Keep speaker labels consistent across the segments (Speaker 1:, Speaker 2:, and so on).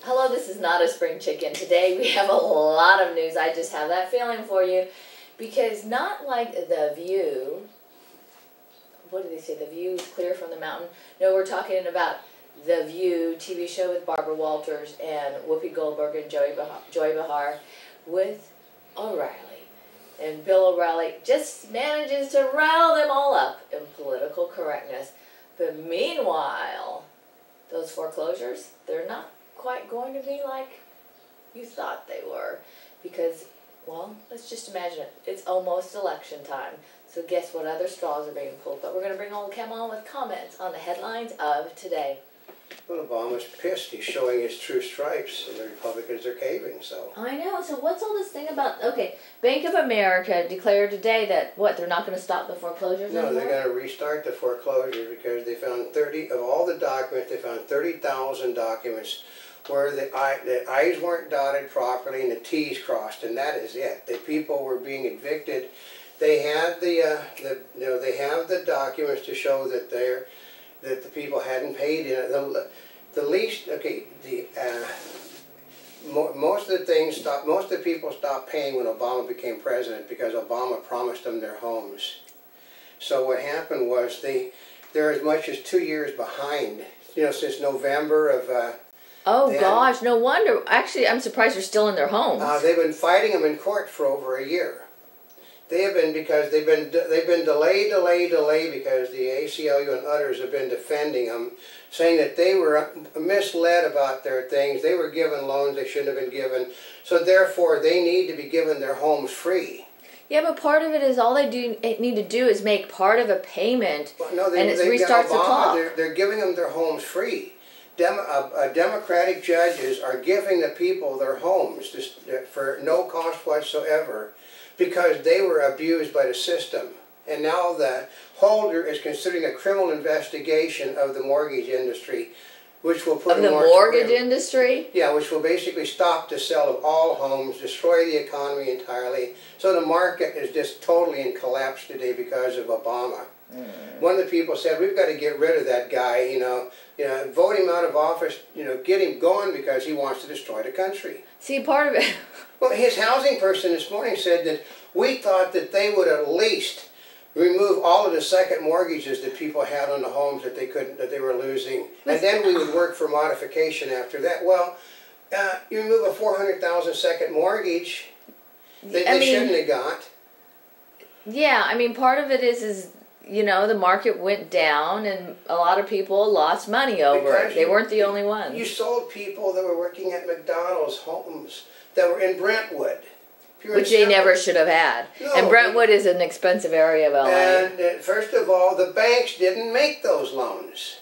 Speaker 1: Hello, this is not a spring chicken. Today we have a lot of news. I just have that feeling for you because not like The View. What did they say? The view is clear from the mountain. No, we're talking about The View TV show with Barbara Walters and Whoopi Goldberg and Joy Behar with O'Reilly. And Bill O'Reilly just manages to rile them all up in political correctness. But meanwhile, those foreclosures, they're not quite going to be like you thought they were. Because, well, let's just imagine it. It's almost election time. So guess what other straws are being pulled? But we're going to bring Oldecam on with comments on the headlines of today.
Speaker 2: Well, Obama's pissed. He's showing his true stripes, and the Republicans are caving, so.
Speaker 1: I know. So what's all this thing about, okay, Bank of America declared today that, what, they're not going to stop the foreclosures anymore?
Speaker 2: No, they're going to restart the foreclosures because they found 30, of all the documents, they found 30,000 documents where the I's weren't dotted properly and the T's crossed, and that is it. The people were being evicted. They had they have the documents to show that the people hadn't paid in it. The least, okay, most of the things stopped. Most of the people stopped paying when Obama became president because Obama promised them their homes. So what happened was they're as much as 2 years behind. You know, since November of.
Speaker 1: Oh gosh, no wonder. Actually, I'm surprised they're still in their homes.
Speaker 2: They've been fighting them in court for over a year. They have been because they've been delay because the ACLU and others have been defending them, saying that they were misled about their things. They were given loans they shouldn't have been given, so therefore they need to be given their homes free.
Speaker 1: Yeah, but part of it is all they need to do is make part of a payment,
Speaker 2: well, no,
Speaker 1: and it restarts the clock.
Speaker 2: They're giving them their homes free. Democratic judges are giving the people their homes for no cost whatsoever because they were abused by the system. And now the holder is considering a criminal investigation of the mortgage industry, which will put
Speaker 1: the mortgage industry?
Speaker 2: Yeah, which will basically stop the sale of all homes, destroy the economy entirely. So the market is just totally in collapse today because of Obama. One of the people said, we've got to get rid of that guy, vote him out of office, get him gone because he wants to destroy the country.
Speaker 1: See, part of it...
Speaker 2: Well, his housing person this morning said that we thought that they would at least remove all of the second mortgages that people had on the homes that they were losing, and then we would work for modification after that. Well, you remove a $400,000 second mortgage that they shouldn't have got.
Speaker 1: Yeah, I mean, part of it is the market went down and a lot of people lost money over it. They weren't the only ones.
Speaker 2: You sold people that were working at McDonald's homes that were in Brentwood.
Speaker 1: Which they never should have had. No, and Brentwood is an expensive area of LA.
Speaker 2: And first of all, the banks didn't make those loans.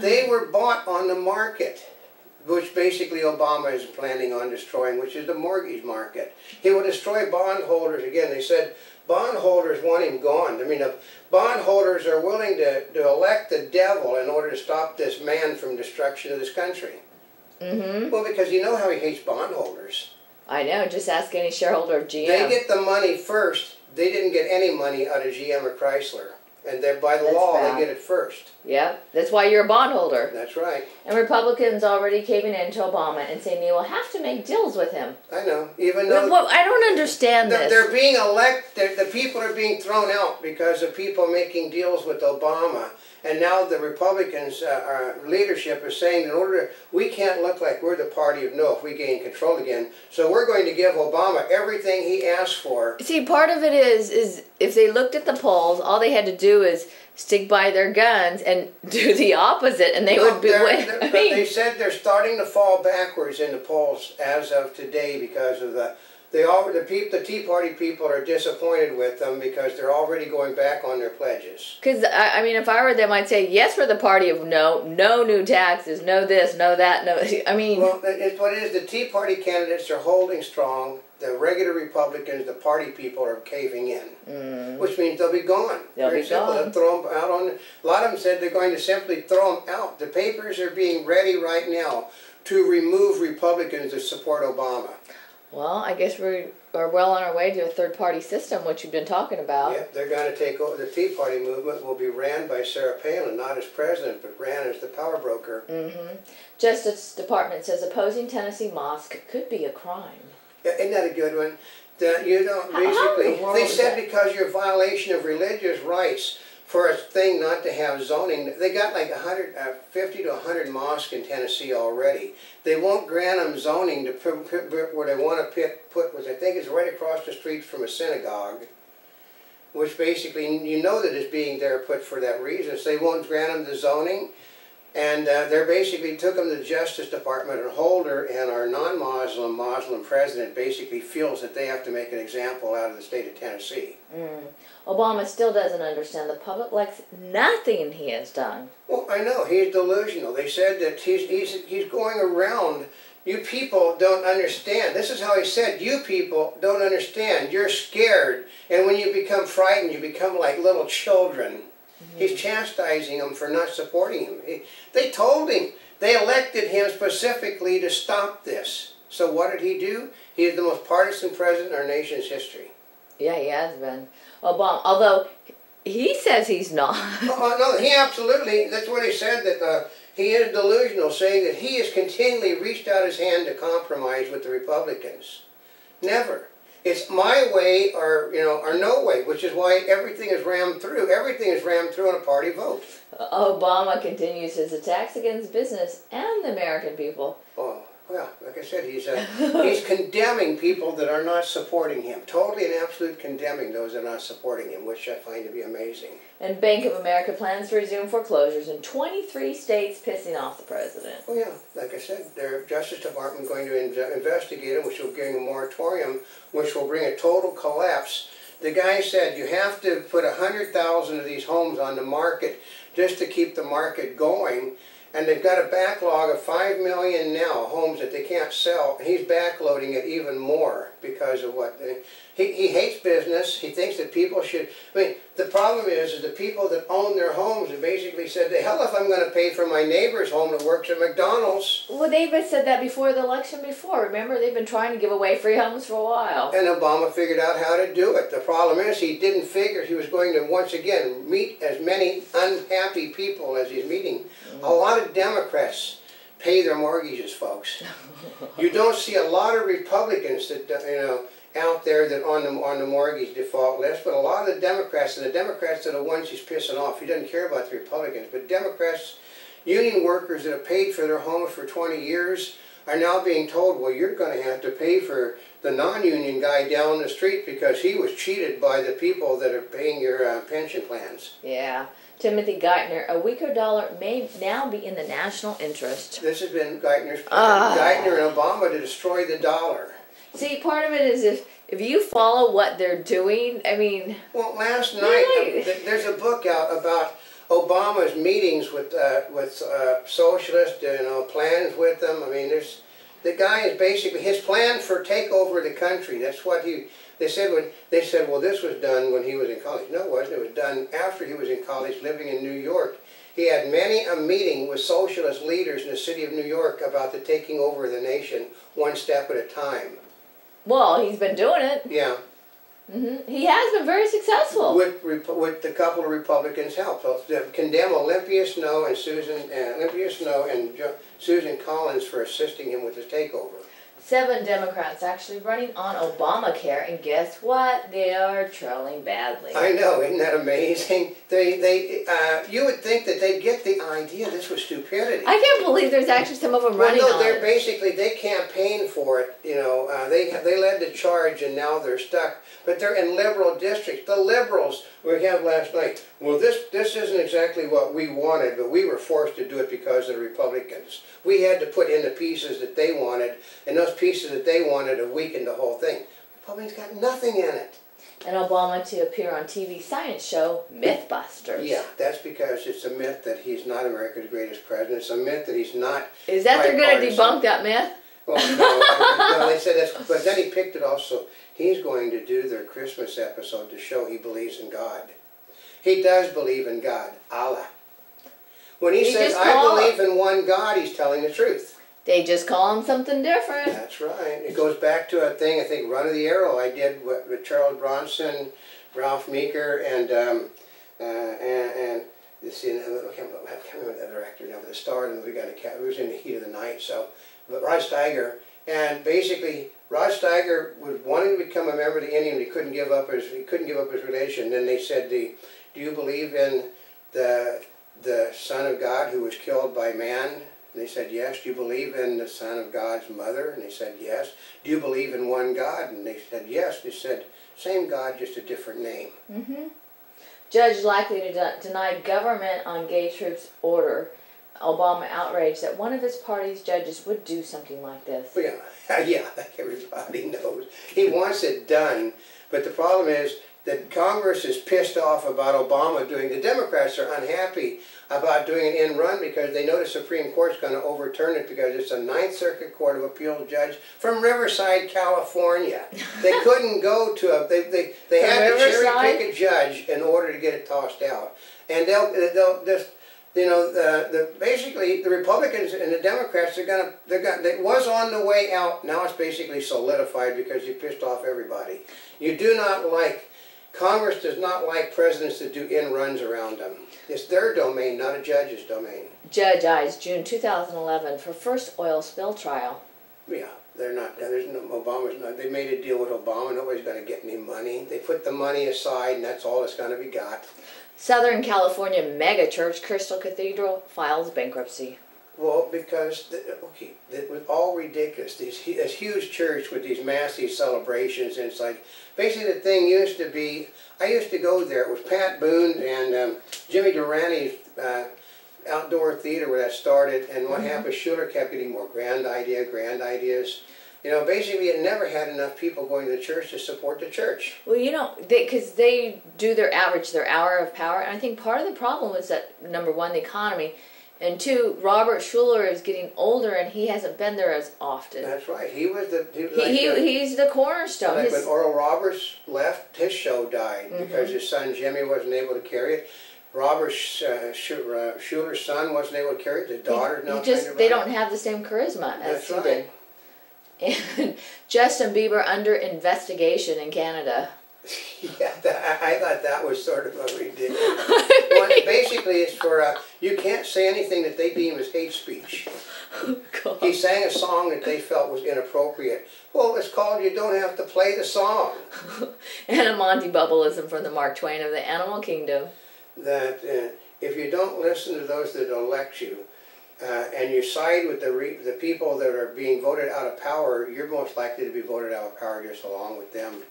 Speaker 2: They were bought on the market, which basically Obama is planning on destroying, which is the mortgage market. He will destroy bondholders again. They said bondholders want him gone. I mean, the bondholders are willing to elect the devil in order to stop this man from destruction of this country. Well, because you know how he hates bondholders.
Speaker 1: I know. Just ask any shareholder of GM.
Speaker 2: They get the money first. They didn't get any money out of GM or Chrysler. And by the law, they get it first.
Speaker 1: Yep. That's why you're a bondholder.
Speaker 2: That's right.
Speaker 1: And Republicans already caving in to Obama and saying they will have to make deals with him.
Speaker 2: I know. Even though...
Speaker 1: Well, I don't understand this.
Speaker 2: They're being elected. The people are being thrown out because of people making deals with Obama. And now the Republicans' leadership is saying we can't look like we're the party of no if we gain control again. So we're going to give Obama everything he asked for. See,
Speaker 1: part of it is if they looked at the polls, all they had to do is stick by their guns and do the opposite, and they would be winning.
Speaker 2: They said they're starting to fall backwards in the polls as of today because of the Tea Party people are disappointed with them because they're already going back on their pledges.
Speaker 1: Because, I mean, if I were them, I'd say, yes, we're the party of no new taxes, no this, no that, no... I mean...
Speaker 2: Well, it's what it is. The Tea Party candidates are holding strong. The regular Republicans, the party people, are caving in, which means they'll be gone.
Speaker 1: They'll be gone.
Speaker 2: They'll throw them out on... A lot of them said they're going to simply throw them out. The papers are being ready right now to remove Republicans that support Obama.
Speaker 1: Well, I guess we are well on our way to a third-party system, which you've been talking about.
Speaker 2: Yeah, they're going to take over. The Tea Party movement will be ran by Sarah Palin, not as president, but ran as the power broker.
Speaker 1: Justice Department says opposing Tennessee mosque could be a crime.
Speaker 2: Yeah, isn't that a good one? That you don't basically. They said because you're a violation of religious rights for a thing not to have zoning. They got like 50 to 100 mosques in Tennessee already. They won't grant them zoning to put where they want to put, which I think is right across the street from a synagogue, which basically you know that it's being there put for that reason. So they won't grant them the zoning. And they basically took them to the Justice Department, and Holder and our non-Muslim Muslim president basically feels that they have to make an example out of the state of Tennessee.
Speaker 1: Obama still doesn't understand. The public likes nothing he has done.
Speaker 2: Well, I know, he's delusional. They said that he's going around, you people don't understand. This is how he said, you people don't understand. You're scared. And when you become frightened, you become like little children. He's chastising them for not supporting him. They told him. They elected him specifically to stop this. So what did he do? He is the most partisan president in our nation's history.
Speaker 1: Yeah, he has been. Obama, although he says he's not.
Speaker 2: No, he absolutely, that's what he said, that he is delusional, saying that he has continually reached out his hand to compromise with the Republicans. Never. It's my way or no way, which is why everything is rammed through. Everything is rammed through on a party vote.
Speaker 1: Obama continues his attacks against business and the American people.
Speaker 2: Oh, well, like I said, he's condemning people that are not supporting him. Totally and absolute condemning those that are not supporting him, which I find to be amazing.
Speaker 1: And Bank of America plans to resume foreclosures in 23 states, pissing off the president.
Speaker 2: Oh yeah, like I said, their Justice Department is going to investigate it, which will bring a moratorium, which will bring a total collapse. The guy said you have to put 100,000 of these homes on the market just to keep the market going. And they've got a backlog of 5 million now, homes that they can't sell. He's backloading it even more because of what... He hates business. He thinks that people should... I mean, the problem is the people that own their homes have basically said, the hell if I'm going to pay for my neighbor's home that works at McDonald's.
Speaker 1: Well, they've said that before the election before. Remember, they've been trying to give away free homes for a while.
Speaker 2: And Obama figured out how to do it. The problem is he didn't figure he was going to, once again, meet as many unhappy people as he's meeting. A lot of Democrats pay their mortgages, folks. You don't see a lot of Republicans that, out there that on the mortgage default list, but a lot of the Democrats, and the Democrats are the ones he's pissing off. He doesn't care about the Republicans, but Democrats, union workers that have paid for their homes for 20 years are now being told, well, you're going to have to pay for the non-union guy down the street because he was cheated by the people that are paying your pension plans.
Speaker 1: Yeah. Timothy Geithner, a weaker dollar may now be in the national interest.
Speaker 2: This has been Geithner's plan. Geithner and Obama to destroy the dollar.
Speaker 1: See, part of it is if you follow what they're doing, I mean...
Speaker 2: Well, last night, there's a book out about Obama's meetings with socialists, plans with them. I mean, the guy is basically, his plan for takeover of the country, that's what they said, well, this was done when he was in college. No, it wasn't. It was done after he was in college, living in New York. He had many a meeting with socialist leaders in the city of New York about the taking over of the nation, one step at a time.
Speaker 1: Well, he's been doing it.
Speaker 2: Yeah.
Speaker 1: He has been very successful.
Speaker 2: With a couple of Republicans' help. So condemn Olympia Snow and Susan Collins for assisting him with his takeover.
Speaker 1: 7 Democrats actually running on Obamacare, and guess what? They are trolling badly.
Speaker 2: I know, isn't that amazing? You would think that they'd get the idea this was stupidity.
Speaker 1: I can't believe there's actually some of them running on
Speaker 2: it. Basically, they campaigned for it, they led the charge and now they're stuck. But they're in liberal districts. The liberals, we had last night, well, this isn't exactly what we wanted, but we were forced to do it because of the Republicans. We had to put in the pieces that they wanted, and those pieces that they wanted have weakened the whole thing. Republicans got nothing in it.
Speaker 1: And Obama to appear on TV science show Mythbusters.
Speaker 2: Yeah, that's because it's a myth that he's not America's greatest president. It's a myth that he's not.
Speaker 1: Is that they're going to debunk that myth?
Speaker 2: Well, no, they said that's, but then he picked it also. He's going to do their Christmas episode to show he believes in God. He does believe in God, Allah. When he says, I believe in one God, he's telling the truth.
Speaker 1: They just call them something different.
Speaker 2: That's right. It goes back to a thing, I think, Run of the Arrow I did with Charles Bronson, Ralph Meeker, and this, I can't remember the director now, but the star, and it was in the heat of the night. So, but Rod Steiger, and basically Rod Steiger was wanting to become a member of the Indian, but he couldn't give up his religion. Then they said, "Do you believe in the Son of God who was killed by man?" And they said, "Yes." "Do you believe in the Son of God's mother?" And they said, "Yes." "Do you believe in one God?" And they said, "Yes." They said, "Same God, just a different name."
Speaker 1: Mm-hmm. Judge likely to deny government on gay troops order. Obama outraged that one of his party's judges would do something like this.
Speaker 2: Well, yeah, like everybody knows. He wants it done, but the problem is that Congress is pissed off about Obama doing. The Democrats are unhappy about doing an end run because they know the Supreme Court's going to overturn it because it's a Ninth Circuit Court of Appeals judge from Riverside, California. They couldn't go to a. They had to cherry pick a judge in order to get it tossed out, and they'll just. You know, basically the Republicans and the Democrats it was on the way out. Now it's basically solidified because you pissed off everybody. You do not like, Congress does not like presidents that do end runs around them. It's their domain, not a judge's domain.
Speaker 1: Judge eyes June 2011 for first oil spill trial.
Speaker 2: Yeah, they're not. There's no Obama's not. They made a deal with Obama. Nobody's going to get any money. They put the money aside, and that's all that's going to be got.
Speaker 1: Southern California megachurch Crystal Cathedral files bankruptcy.
Speaker 2: Well, because, it was all ridiculous. This huge church with these massive celebrations, and it's like, basically the thing used to be, I used to go there, it was Pat Boone and Jimmy Durani's outdoor theater where that started, and what happened, Schuler kept getting more grand ideas. You know, basically it never had enough people going to the church to support the church.
Speaker 1: Well, you know, because they do their average, their hour of power, and I think part of the problem is that, number one, the economy, and two, Robert Schuler is getting older and he hasn't been there as often.
Speaker 2: That's right. He was the...
Speaker 1: He's the cornerstone.
Speaker 2: Like when Oral Roberts left, his show died because his son Jimmy wasn't able to carry it. Robert Schuler's son wasn't able to carry it. The daughter's now
Speaker 1: they don't have the same charisma as he did. And Justin Bieber under investigation in Canada.
Speaker 2: Yeah, I thought that was sort of a ridiculous. Well, basically, it's for you can't say anything that they deem as hate speech.
Speaker 1: God.
Speaker 2: He sang a song that they felt was inappropriate. Well, it's called "You Don't Have to Play the Song."
Speaker 1: And a Monty Bubbleism from the Mark Twain of the Animal Kingdom.
Speaker 2: That if you don't listen to those that elect you, and you side with the people that are being voted out of power, you're most likely to be voted out of power just along with them.